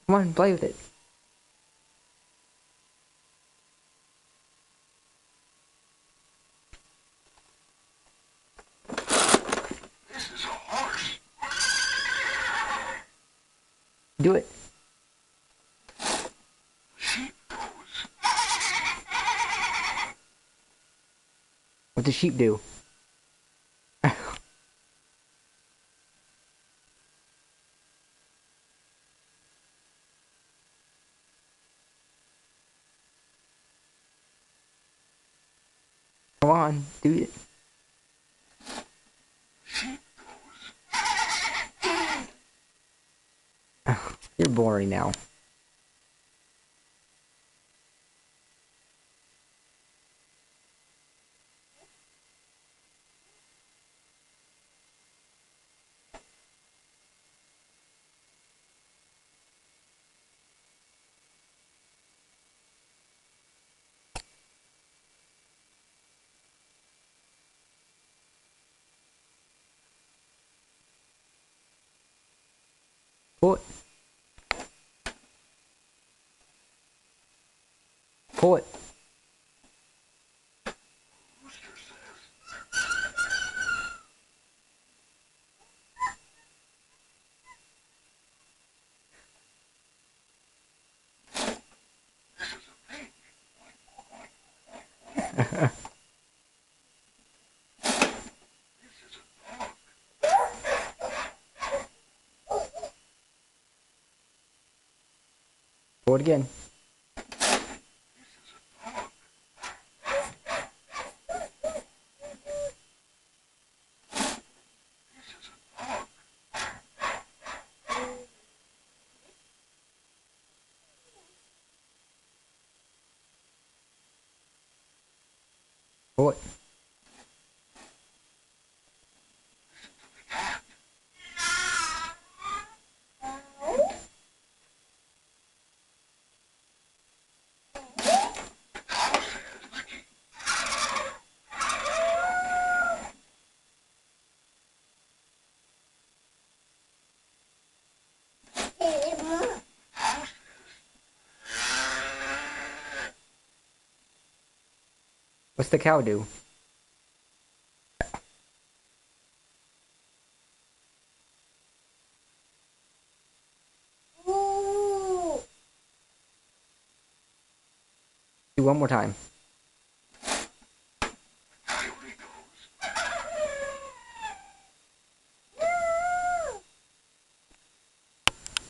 Come on, play with it. This is a horse. Do it. Sheep goes. What does sheep do? Come on, do it. Sheep goes. You're boring now. Pull it. Pull it. Rooster says. This is a pig. This is a dog. Pull it again. This is a dog. This is a dog. Pull it. Listen to the cat. The cow says. Licky. Cow says. What's the cow do? Do one more time.